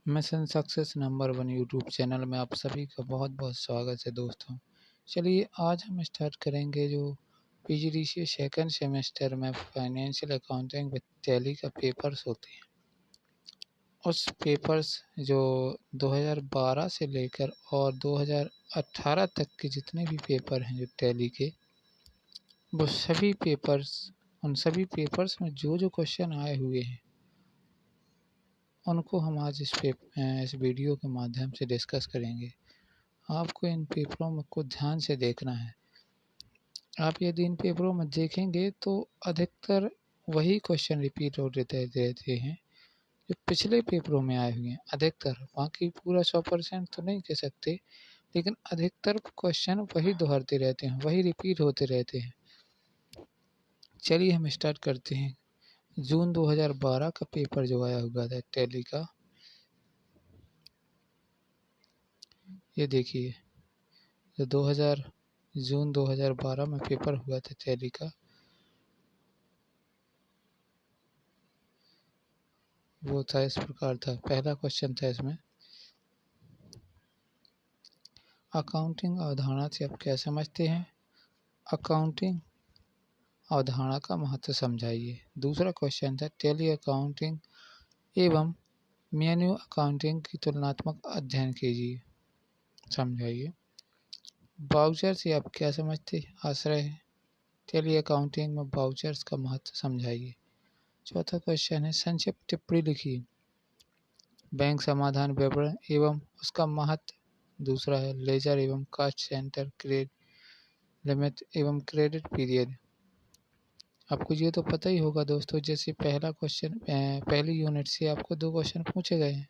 Mission success number 1 YouTube channel में आप सभी का बहुत बहुत स्वागत है दोस्तों। चलिए आज हम स्टार्ट करेंगे जो पीजीडीसीए सेकंड सेमेस्टर में फाइनेंशियल अकाउंटिंग विद टैली का पेपर्स होते हैं। उस पेपर्स जो 2012 से लेकर और 2018 तक के जितने भी पेपर हैं जो टैली के, वो सभी पेपर्स उन सभी पेपर्स में जो जो क्वेश्चन आए हुए हैं उनको हम आज इस वीडियो के माध्यम से डिस्कस करेंगे। आपको इन पेपरों को ध्यान से देखना है। आप यदि इन पेपरों में देखेंगे तो अधिकतर वही क्वेश्चन रिपीट होते रहते हैं जो पिछले पेपरों में आए हुए हैं। अधिकतर, बाकी पूरा 100% तो नहीं कह सकते, लेकिन अधिकतर क्वेश्चन वही दोहराते रहते हैं, वही रिपीट होते रहते हैं। चलिए हम स्टार्ट करते हैं। जून 2012 का पेपर जो आया हुआ था टैली का, ये देखिए, जो जून 2012 में पेपर हुआ था टैली का, वो था इस प्रकार था। पहला क्वेश्चन था इसमें, अकाउंटिंग अवधारणा से आप क्या समझते हैं? अकाउंटिंग अवधारणा का महत्व समझाइए। दूसरा क्वेश्चन था, टैली अकाउंटिंग एवं मेन्यू अकाउंटिंग की तुलनात्मक अध्ययन कीजिए, समझाइए। वाउचर से आप क्या समझते हैं? आश्रय है। टैली अकाउंटिंग में वाउचर्स का महत्व समझाइए। चौथा क्वेश्चन है, संक्षिप्त टिप्पणी लिखिए। बैंक समाधान विवरण एवं उसका महत्व। दूसरा है, लेजर एवं कास्ट सेंटर, क्रेडिट लिमिट एवं क्रेडिट पीरियड। आपको ये तो पता ही होगा दोस्तों, जैसे पहला क्वेश्चन पहली यूनिट से आपको 2 क्वेश्चन पूछे गए हैं।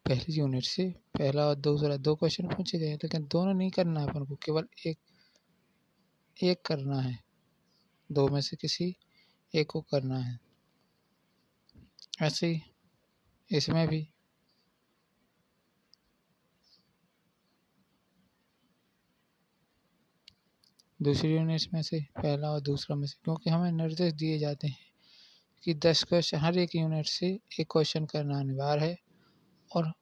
पहली यूनिट से पहला और दूसरा 2 क्वेश्चन पूछे गए हैं, लेकिन दोनों नहीं करना है अपन को, केवल एक करना है। 2 में से किसी एक को करना है। ऐसे ही इसमें भी दूसरी यूनिट में से पहला और दूसरा में से, क्योंकि हमें निर्देश दिए जाते हैं कि 10 क्वेश्चन, हर एक यूनिट से एक क्वेश्चन करना अनिवार्य है और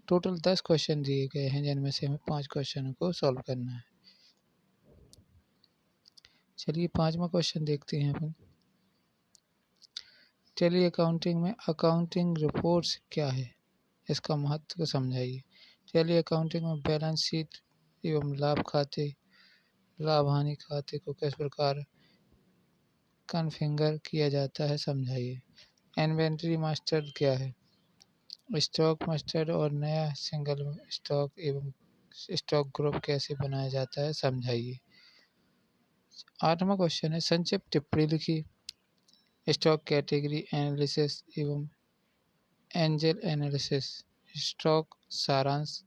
टोटल 10 क्वेश्चन दिए गए हैं, जिनमें से हमें 5 क्वेश्चनों को सॉल्व करना है। चलिए 5वां क्वेश्चन देखते हैं अपन। टैली अकाउंटिंग में अकाउंटिंग रिपोर्ट्स क्या है, इसका महत्व को समझाइए। टैली अकाउंटिंग में बैलेंस शीट एवं लाभ हानि खाते को किस प्रकार कॉन्फ़िगर किया जाता है, समझाइए। इन्वेंटरी मास्टर क्या है? स्टॉक मास्टर और नया सिंगल स्टॉक एवं स्टॉक ग्रुप कैसे बनाया जाता है, समझाइए। 8वां क्वेश्चन है, संक्षिप्त टिप्पणी लिखिए। स्टॉक कैटेगरी एनालिसिस एवं एंजल एनालिसिस, स्टॉक सारांश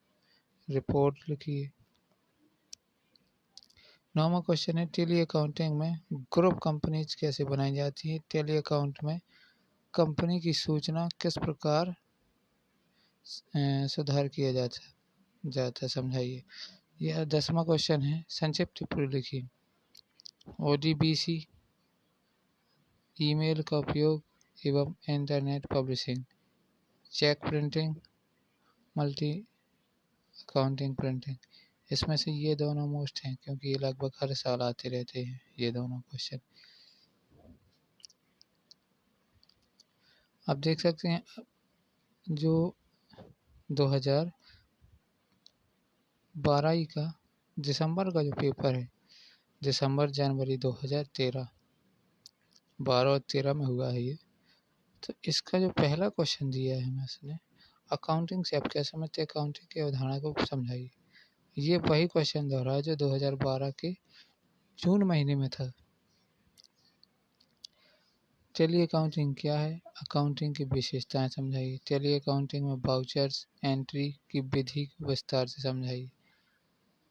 रिपोर्ट लिखिए। 9वां क्वेश्चन है, टैली अकाउंटिंग में ग्रुप कंपनीज कैसे बनाई जाती है? टैली अकाउंट में कंपनी की सूचना किस प्रकार सुधार किया जाता है, समझाइए। यह 10वां क्वेश्चन है, संक्षिप्त टिप्पणी लिखिए। ओडीबीसी, ईमेल का उपयोग एवं internet publishing, check printing, multi accounting printing. इसमें से ये दोनों मोस्ट हैं, क्योंकि ये लगभग हर साल आते रहते हैं ये दोनों क्वेश्चन। आप देख सकते हैं जो 2012 का दिसंबर का जो पेपर है, दिसंबर जनवरी 2013, 12 और 13 में हुआ है ये। तो इसका जो पहला क्वेश्चन दिया है हमें इसने, अकाउंटिंग से आप क्या समझते हैं, अकाउंटिंग की अवधारणा को समझाइए। ये वही क्वेश्चन दोहरा है जो 2012 के जून महीने में था। टैली अकाउंटिंग क्या है? अकाउंटिंग की विशेषताएं समझाइए। टैली अकाउंटिंग में वाउचर्स एंट्री की विधि को विस्तार से समझाइए।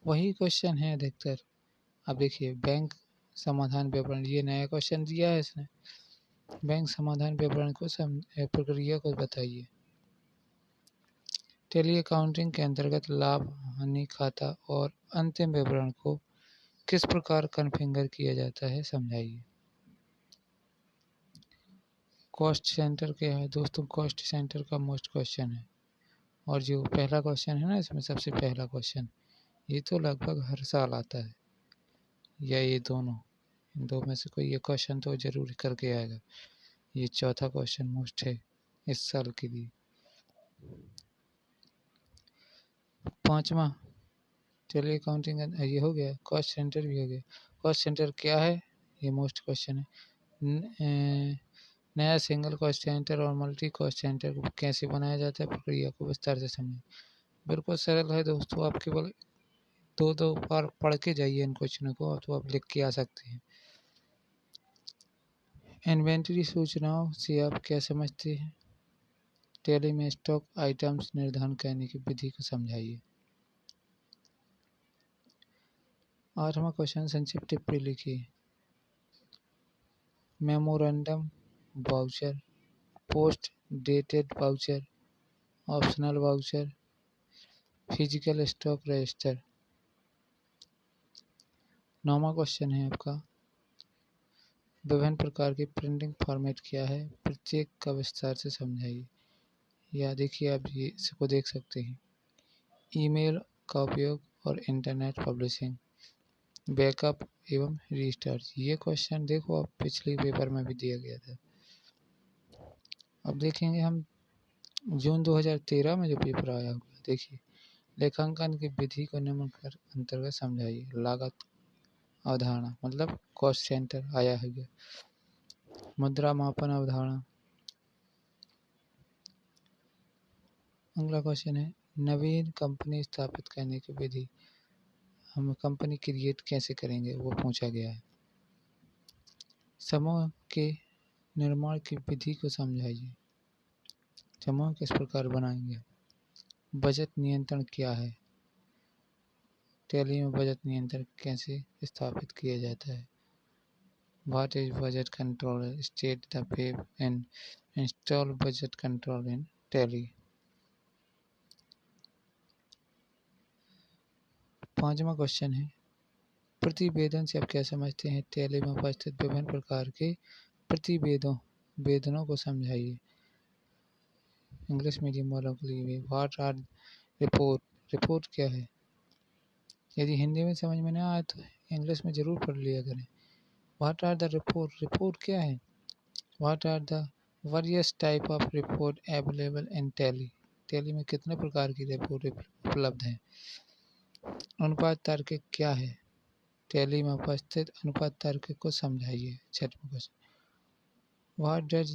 वही क्वेश्चन है अधिकतर। अब देखिए, बैंक समाधान विवरण, ये नया क्वेश्चन दिया है इसने। बैंक समाधान विवरण को प्रक्रिया को बताइए। टैली अकाउंटिंग के अंतर्गत लाभ हानि खाता और अंतिम विवरण को किस प्रकार कॉन्फ़िगर किया जाता है, समझाइए। कॉस्ट सेंटर क्या है दोस्तों? कॉस्ट सेंटर का मोस्ट क्वेश्चन है, और जो पहला क्वेश्चन है ना इसमें सबसे पहला क्वेश्चन, ये तो लगभग हर साल आता है, या ये दोनों, इन दो में से कोई ये क्वेश्चन तो जरूर करके आएगा। ये चौथा क्वेश्चन मोस्ट है इस साल के लिए। पांचवा, चलिए अकाउंटिंग ये हो गया, कॉस्ट सेंटर भी हो गया। कॉस्ट सेंटर क्या है, ये मोस्ट क्वेश्चन है। नया सिंगल कॉस्ट सेंटर और मल्टी कॉस्ट सेंटर को कैसे बनाया जाता है, प्रक्रिया को विस्तार से समझें। बिल्कुल सरल है दोस्तों, आप केवल दो बार पढ़ के जाइए इन क्वेश्चनों को, तो आप लिख के आ सकते हैं। इन्वेंटरी सूचनाओं से आप क्या समझते हैं? टैली में स्टॉक आइटम्स निर्धारण करने की विधि को समझाइए। आठवां क्वेश्चन, संक्षिप्त टिप्पणी लिखिए। Memorandum voucher, post dated voucher, optional voucher, physical stock register. नौवां क्वेश्चन है आपका, विभिन्न प्रकार की प्रिंटिंग फॉर्मेट क्या है, प्रत्येक का विस्तार से समझाइए। या देखिए आप ये इसको देख सकते हैं, ईमेल का उपयोग और इंटरनेट पब्लिशिंग, बैकअप एवं रीस्टार्ट। ये क्वेश्चन देखो आप पिछले पेपर में भी दिया गया था। अब देखेंगे हम जून 2013 में जो पेपर आया हुआ, देखिए लेखांकन की विधि को निम्नलिखित अंतर्गत समझाइए। लागत अवधारणा मतलब कॉस्ट सेंटर आया है। मुद्रा मापन अवधारणा। अगला क्वेश्चन है, नवीन कंपनी स्थापित करने की विधि, हम कंपनी क्रिएट कैसे करेंगे वो पूछा गया है। समूह के निर्माण की विधि को समझाइए, समूह किस प्रकार बनाएंगे। बजट नियंत्रण क्या है, टैली में बजट नियंत्रण कैसे स्थापित किया जाता है। What is budget control? State the way and install budget control in Tally. पांचवा क्वेश्चन है, प्रतिवेदन से आप क्या समझते हैं? टैली में उपस्थित विभिन्न प्रकार के प्रतिवेदनों को समझाइए। इंग्लिश मीडियम वालों के लिए व्हाट आर रिपोर्ट, रिपोर्ट क्या है? यदि हिंदी में समझ में ना आए तो इंग्लिश में ज़रूर पढ़ लिया करें। What are the report, report क्या है? What are the various type of report available in Tally, Tally में कितने प्रकार की रिपोर्ट उपलब्ध हैं। अनुपात तार्किक क्या है? टैली में उपस्थित अनुपात तार्किक को समझाइए। छठवां question, what does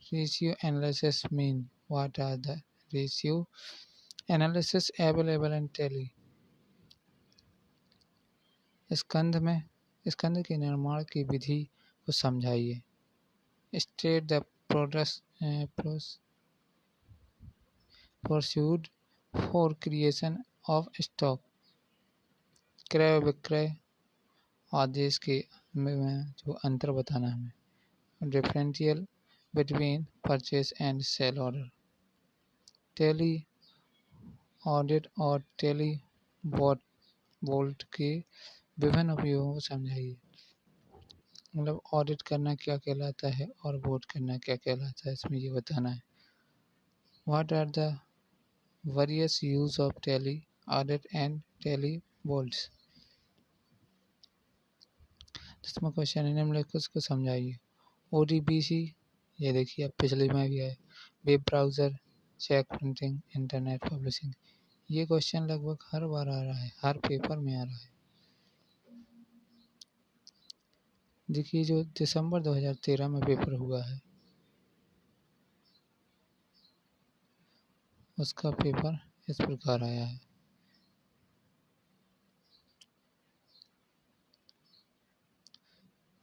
ratio analysis mean? What are the ratio analysis available in Tally. स्कंध के निर्माण की विधि को समझाइए। State the proceed for creation of stock, क्रय विक्रय आदेश के में जो अंतर बताना हमें। Differential between purchase and sale order. Tally audit और टैली बोल्ट के विभिन्न उपयोगों को समझाइए। मतलब ऑडिट करना क्या कहलाता है और बोल्ट करना क्या कहलाता है, इसमें ये बताना है। What are the various use of Tally audit and Tally vaults. 10वां क्वेश्चन है, निम्नलिखित को समझाइए। ODBC, ये देखिए अब पिछले में भी है, web browser, check printing, internet publishing. ये क्वेश्चन लगभग हर बार आ रहा है, हर पेपर में आ रहा है। देखिए जो दिसंबर 2013 में पेपर हुआ है उसका पेपर इस प्रकार आया है।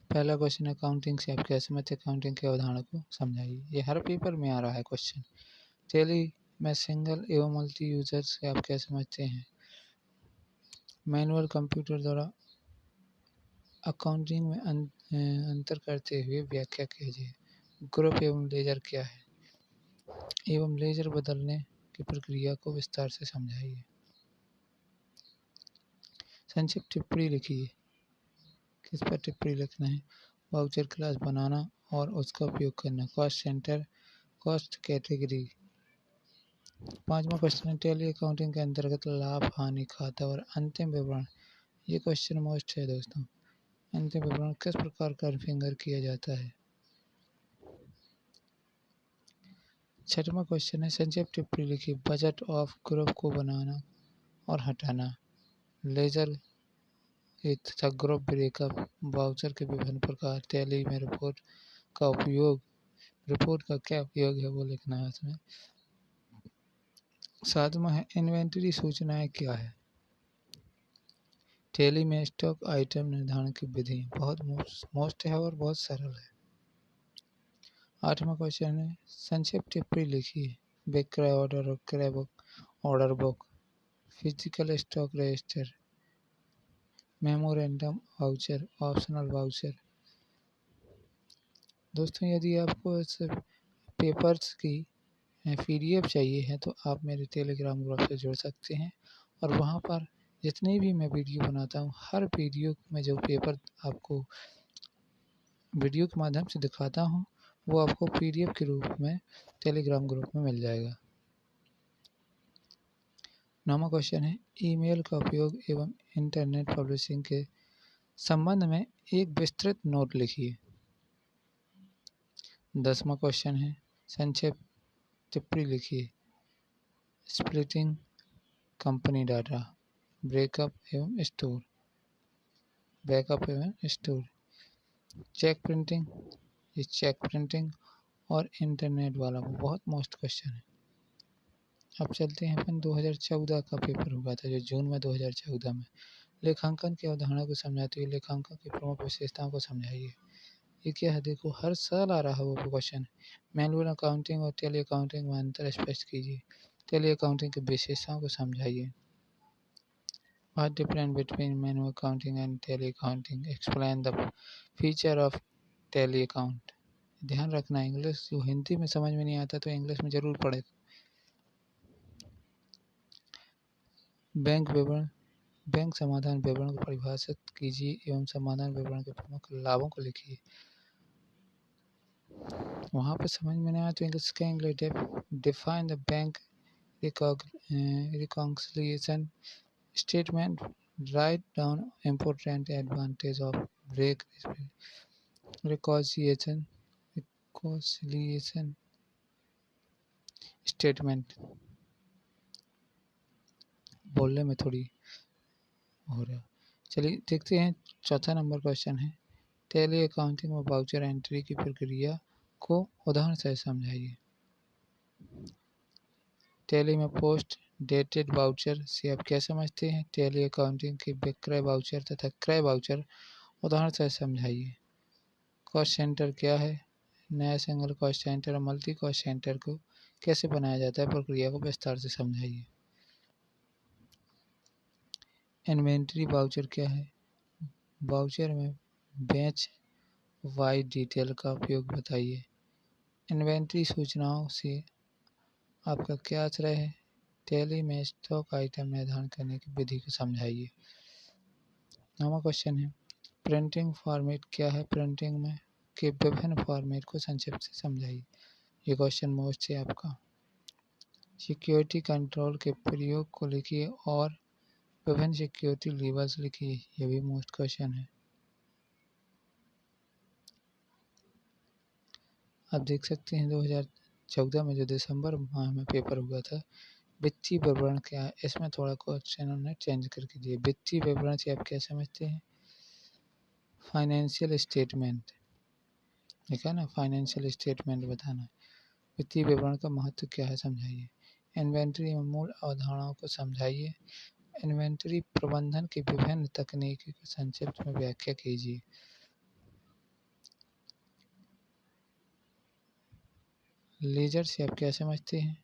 पहला क्वेश्चन, अकाउंटिंग से आप क्या समझते हैं? अकाउंटिंग की अवधारणा को समझाइए। ये हर पेपर में आ रहा है क्वेश्चन। टैली में सिंगल एवं मल्टी यूजर से आप क्या समझते हैं? मैनुअल कंप्यूटर द्वारा अकाउंटिंग में अंतर करते हुए व्याख्या कीजिए। ग्रुप एवं लेजर क्या है? एवं लेजर बदलने की प्रक्रिया को विस्तार से समझाइए। संक्षिप्त टिप्पणी लिखिए। किस पर टिप्पणी लिखना है? वाउचर क्लास बनाना और उसका उपयोग करना। Cost centre, cost category. 5वां क्वेश्चन है टैली अकाउंटिंग के अंतर्गत लाभ, हानि खाता और अंतिम विवरण। ये क्वेश्चन मोस्ट है दोस्तों। अंतिम विवरण किस प्रकार कॉन्फ़िगर किया जाता है। 6वां क्वेश्चन है संक्षिप्त टिप्पणी लिखिए। बजट ऑफ ग्रुप को बनाना और हटाना, लेजर तथा ग्रुप ब्रेकअप, वाउचर के विभिन्न प्रकार, टैली में रिपोर्ट का उपयोग, रिपोर्ट का क्या उपयोग है वो लिखना है इसमें। 7वां है इन्वेंटरी सूचनाएं क्या है। टैली में स्टॉक आइटम निर्धारण की विधि बहुत मोस्ट है और बहुत सरल है। 8वां क्वेश्चन है संक्षिप्त टिप्पणी लिखिए। विक्रय ऑर्डर और क्रय book, order book, physical stock register, memorandum voucher, optional voucher. दोस्तों यदि आपको इस पेपर्स की PDF चाहिए है तो आप मेरे टेलीग्राम ग्रुप से जुड़ सकते हैं और वहाँ पर जितनी भी मैं वीडियो बनाता हूँ हर वीडियो में जो पेपर आपको वीडियो के माध्यम से दिखाता हूँ वो आपको PDF के रूप में टेलीग्राम ग्रुप में मिल जाएगा। 9वां क्वेश्चन है ईमेल का उपयोग एवं इंटरनेट पब्लिशिंग के संबंध में एक विस्तृत नोट लिखिए। 10वां क्वेश्चन है संक्षिप्त टिप्पणी लिखिए। स्प्लिटिंग कंपनी डाटा, ब्रेकअप एवं स्टोर, बैकअप एवं स्टोर, चेक प्रिंटिंग, ये चेक प्रिंटिंग और इंटरनेट वाला बहुत मोस्ट क्वेश्चन है। अब चलते हैं अपन 2014 का पेपर हुआ था जो जून में 2014 में। लेखांकन की अवधारणा को समझाते हुए लेखांकन की प्रमुख विशेषताओं को समझाइए। ये क्या है देखो हर साल आ रहा है वो क्वेश्चन। मैनुअल अकाउंटिंग और टेली अकाउंटिंग में अंतर स्पष्ट कीजिए। टेली अकाउंटिंग की विशेषताओं को समझाइए। What difference between manual accounting and tally accounting? Explain the feature of tally account. ध्यान रखना इंग्लिश जो हिंदी में समझ में नहीं आता तो इंग्लिश में ज़रूर पढ़े। बैंक विवरण, बैंक समाधान विवरण को परिभाषित कीजिए एवं समाधान विवरण के प्रमुख लाभों को लिखिए। वहाँ पर समझ में नहीं आया तो इंग्लिश का English. Define the bank reconciliation statement, write down important advantage of break reconciliation statement। बोलने में थोड़ी हो रहा। चलिए देखते हैं। चौथा नंबर क्वेश्चन है टैली अकाउंटिंग में वाउचर एंट्री की प्रक्रिया को उदाहरण से समझाइए। टैली में पोस्ट डेटेड वाउचर से आप क्या समझते हैं। टैली अकाउंटिंग के विक्रय वाउचर तथा क्रय वाउचर उदाहरण से समझाइए। कॉस्ट सेंटर क्या है। नया सिंगल कॉस्ट सेंटर और मल्टी कॉस्ट सेंटर को कैसे बनाया जाता है, प्रक्रिया को विस्तार से समझाइए। इन्वेंट्री वाउचर क्या है। वाउचर में बैच वाइज डिटेल का उपयोग बताइए। इन्वेंट्री सूचनाओं से आपका क्या आशय है। टैली में स्टॉक आइटम निर्धारण करने की विधि को समझाइए। 9वां क्वेश्चन है प्रिंटिंग फॉर्मेट क्या है। प्रिंटिंग में के विभिन्न फॉर्मेट को संक्षिप्त से समझाइए। ये क्वेश्चन मोस्ट है आपका। सिक्योरिटी कंट्रोल के प्रयोग को लिखिए और विभिन्न सिक्योरिटी लेवल्स लिखिए। ये भी मोस्ट क्वेश्चन है। आप देख सकते हैं 2014 में जो दिसंबर माह में पेपर हुआ था वित्तीय विवरण क्या है, इसमें थोड़ा क्वेश्चन उन्होंने चेंज करके दिए। वित्तीय विवरण से आप क्या समझते हैं। फाइनेंशियल स्टेटमेंट, ठीक है ना, फाइनेंशियल स्टेटमेंट बताना। वित्तीय विवरण का महत्व क्या है समझाइए। इन्वेंट्री में मूल अवधारणाओं को समझाइए। इन्वेंट्री प्रबंधन की विभिन्न तकनीकी को संक्षिप्त में व्याख्या कीजिए। लेजर से आप क्या समझते हैं।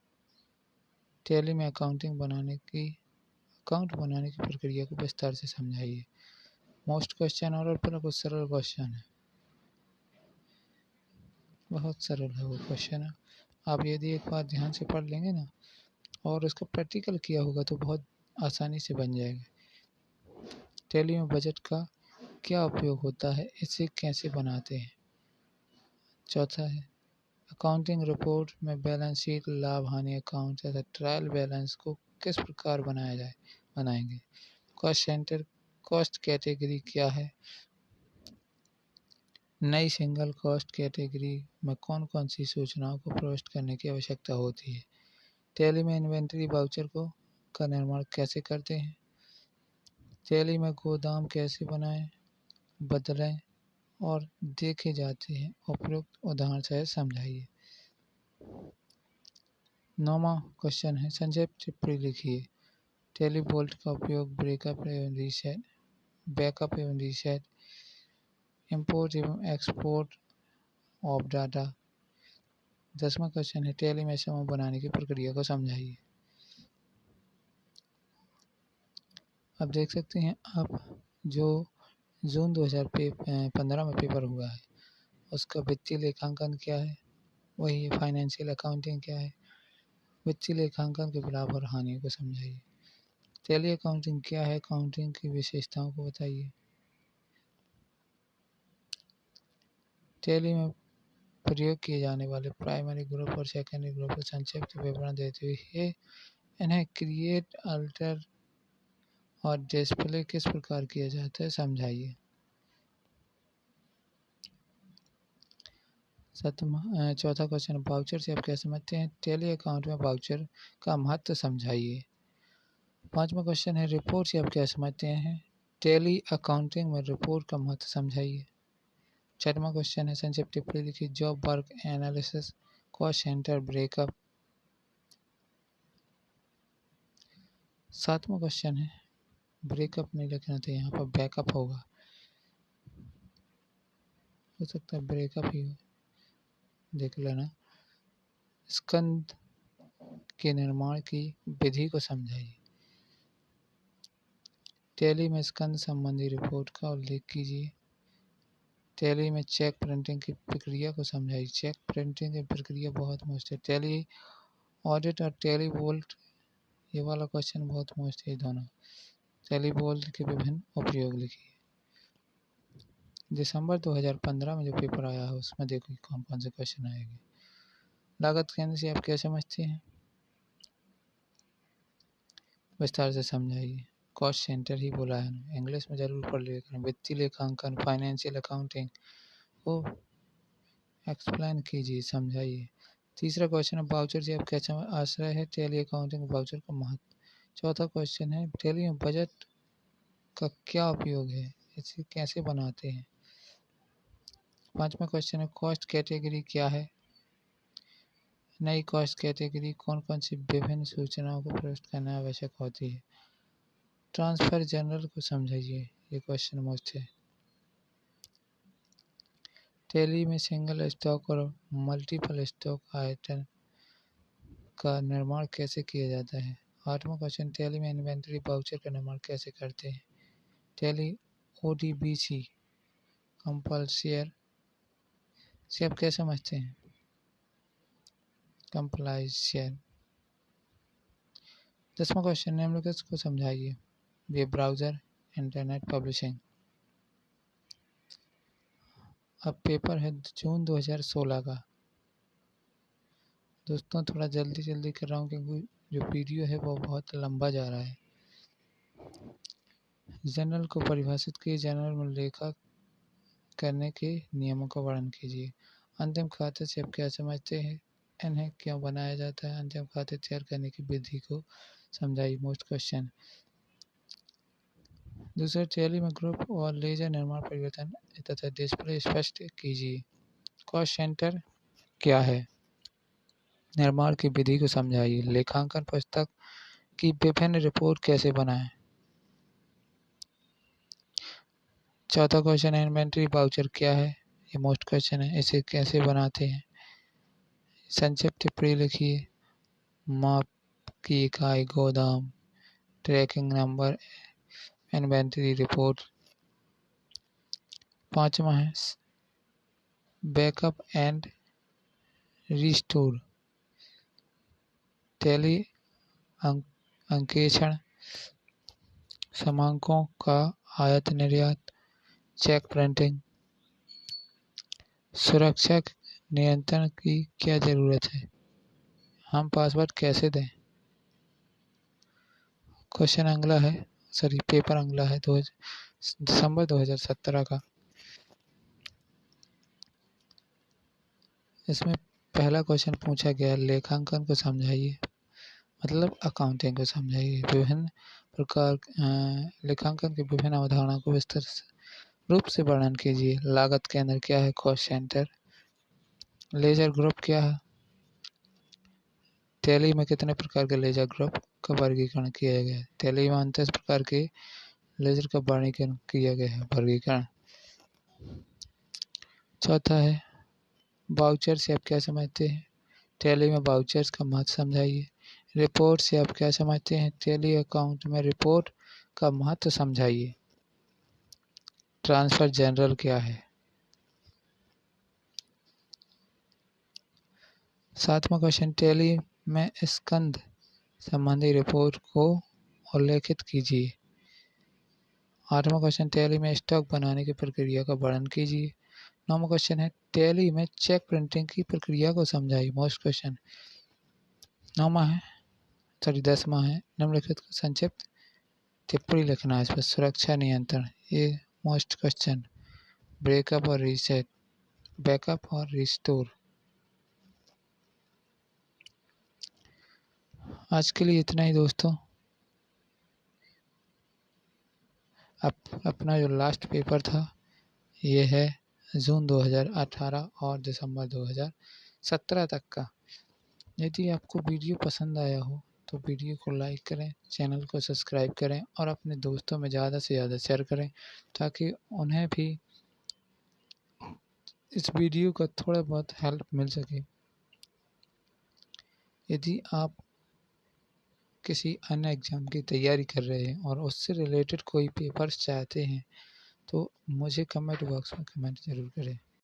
टैली में अकाउंट बनाने की प्रक्रिया को विस्तार से समझाइए। मोस्ट क्वेश्चन और पर कुछ सरल क्वेश्चन है, बहुत सरल है वो क्वेश्चन है। आप यदि एक बार ध्यान से पढ़ लेंगे ना और उसका प्रैक्टिकल किया होगा तो बहुत आसानी से बन जाएगा। टैली में बजट का क्या उपयोग होता है, इसे कैसे बनाते हैं। चौथा है अकाउंटिंग रिपोर्ट में बैलेंस शीट, लाभ हानि अकाउंट तथा ट्रायल बैलेंस को किस प्रकार बनाएंगे। कॉस्ट सेंटर कॉस्ट कैटेगरी क्या है। नई सिंगल कॉस्ट कैटेगरी में कौन कौन सी सूचनाओं को प्रविष्ट करने की आवश्यकता होती है। टैली में इन्वेंट्री वाउचर का निर्माण कैसे करते हैं। टैली में गोदाम कैसे बनाएं, बदलें और देखे जाते हैं, उपयुक्त उदाहरण से समझाइए। 9वां क्वेश्चन है संक्षिप्त टिप्पणी लिखिए। टैली बोल्ट का उपयोग ब्रेकअप एवं रीसेट, बैकअप एवं रीसेट, इंपोर्ट एवं एक्सपोर्ट ऑफ डाटा। 10वां क्वेश्चन है टैली में समूह बनाने की प्रक्रिया को समझाइए। अब देख सकते हैं आप जो जून 2015 में पेपर हुआ है उसका वित्तीय लेखांकन क्या है, वही फाइनेंशियल अकाउंटिंग क्या है, वित्तीय लेखांकन के लाभ और हानियों को समझाइए। टैली अकाउंटिंग क्या है, अकाउंटिंग की विशेषताओं को बताइए। टैली में प्रयोग किए जाने वाले प्राइमरी ग्रुप और सेकेंडरी ग्रुप का संक्षिप्त विवरण देते हुए इन्हें क्रिएट, अल्टर और डिस्प्ले किस प्रकार किया जाता है समझाइए। चौथा क्वेश्चन वाउचर से आप क्या समझते हैं। टैली अकाउंट में वाउचर का महत्व समझाइए। 5वां क्वेश्चन है रिपोर्ट से आप क्या समझते हैं। टैली अकाउंटिंग में रिपोर्ट का महत्व समझाइए। 6वां क्वेश्चन है संक्षिप्त टिप्पणी लिखिए। Job work analysis, cost centre, breakup. 7वां क्वेश्चन है ब्रेकअप नहीं लिखना था, यहाँ पर बैकअप होगा, हो सकता है ब्रेकअप ही हो, देख लेना। स्कंद के निर्माण की विधि को समझाइए। टैली में स्कंद संबंधी रिपोर्ट का उल्लेख कीजिए। टैली में चेक प्रिंटिंग की प्रक्रिया को समझाइए। चेक प्रिंटिंग की प्रक्रिया बहुत मस्त है। टैली ऑडिट और टैली बोल्ट, ये वाला क्वेश्चन बहुत मस्त है दोनों। टैली बोल्ट के विभिन्न उपयोग लिखिए। दिसंबर 2015 में जो पेपर आया है उसमें देखो कौन कौन से क्वेश्चन आएंगे। लागत केंद्र से आप क्या समझते हैं, विस्तार से समझाइए। कॉस्ट सेंटर ही बोला है ना, इंग्लिश में जरूर पढ़ लिया। वित्तीय लेखांकन, फाइनेंशियल अकाउंटिंग को एक्सप्लेन कीजिए, समझाइए। तीसरा क्वेश्चन है वाउचर से आप क्या आश्रय है टैली अकाउंटिंग वाउचर का महत्व। चौथा क्वेश्चन है टैली में बजट का क्या उपयोग है, इसे कैसे बनाते हैं। 5वां क्वेश्चन है कॉस्ट कैटेगरी क्या है। नई कॉस्ट कैटेगरी कौन कौन सी विभिन्न सूचनाओं को प्रविष्ट करना आवश्यक होती है। ट्रांसफर जनरल को समझाइए, ये क्वेश्चन मोस्ट है। टैली में सिंगल स्टॉक और मल्टीपल स्टॉक आइटम का निर्माण कैसे किया जाता है। 8वां क्वेश्चन टैली में इन्वेंटरी वाउचर का निर्माण कैसे करते हैं। टैली ODBC कंपल्सियर से आप क्या समझते हैं, कंप्लाइशियर। 10वां क्वेश्चन निम्नलिखित को समझाइए। Web browser, internet publishing. अब पेपर है जून 2016 का। दोस्तों थोड़ा जल्दी जल्दी कर रहा हूँ क्योंकि जो वीडियो है वो बहुत लंबा जा रहा है। जर्नल को परिभाषित कीजिए। जर्नल में लेखा करने के नियमों का वर्णन कीजिए। अंतिम खाते से आप क्या समझते हैं, इन्हें क्यों बनाया जाता है। अंतिम खाते तैयार करने की विधि को समझाइए। Most question. दूसरा टैली में ग्रुप और लेजर निर्माण परिवर्तन तथा डिस्प्ले स्पष्ट कीजिए। कॉस्ट सेंटर क्या है, निर्माण की विधि को समझाइए। लेखांकन पुस्तक की विभिन्न रिपोर्ट कैसे बनाएं। चौथा क्वेश्चन है इन्वेंट्री वाउचर क्या है, ये मोस्ट क्वेश्चन है, इसे कैसे बनाते हैं। संक्षिप्त टिप्पणी लिखिए। माप की इकाई गोदाम, ट्रैकिंग नंबर, इन्वेंट्री रिपोर्ट। 5वां है बैकअप एंड रिस्टोर। टैली अंकेक्षण, समांकों का आयात निर्यात, चेक प्रिंटिंग, सुरक्षा नियंत्रण की क्या ज़रूरत है? हम पासवर्ड कैसे दें? क्वेश्चन अगला है, पेपर अगला है दिसंबर 2017 का। इसमें पहला क्वेश्चन पूछा गया, लेखांकन को समझाइए, मतलब अकाउंटिंग को समझाइए। विभिन्न प्रकार लेखांकन की विभिन्न अवधारणाओं को विस्तृत रूप से वर्णन कीजिए। लागत केंद्र क्या है? Cost centre. लेजर ग्रुप क्या है? टैली में कितने प्रकार के लेजर ग्रुप का वर्गीकरण किया गया है? टैली में 29 प्रकार के लेजर का वर्गीकरण किया गया है। वर्गीकरण। चौथा है, वाउचर से आप क्या समझते हैं? टैली में वाउचर्स का महत्व समझाइए। रिपोर्ट से आप क्या समझते हैं? टैली अकाउंट में रिपोर्ट का महत्व समझाइए। ट्रांसफर जनरल क्या है? सातवां क्वेश्चन, टैली में स्कंद संबंधी रिपोर्ट को उल्लेखित कीजिए। आठवां क्वेश्चन, टैली में स्टॉक बनाने की प्रक्रिया का वर्णन कीजिए। नौवां क्वेश्चन है, टैली में चेक प्रिंटिंग की प्रक्रिया को समझाइए। Most question. नौवां है, 10वां है, निम्नलिखित का संक्षिप्त टिप्पणी लिखना है इस पर। सुरक्षा नियंत्रण, ये मोस्ट क्वेश्चन। ब्रेकअप और रीसेट, बैकअप और रिस्टोर। आज के लिए इतना ही दोस्तों। अपना जो लास्ट पेपर था ये है जून 2018 और दिसंबर 2017 तक का। यदि आपको वीडियो पसंद आया हो तो वीडियो को लाइक करें, चैनल को सब्सक्राइब करें और अपने दोस्तों में ज़्यादा से ज़्यादा शेयर करें ताकि उन्हें भी इस वीडियो का थोड़ा बहुत हेल्प मिल सके। यदि आप किसी अन्य एग्ज़ाम की तैयारी कर रहे हैं और उससे रिलेटेड कोई पेपर्स चाहते हैं तो मुझे कमेंट बॉक्स में कमेंट ज़रूर करें।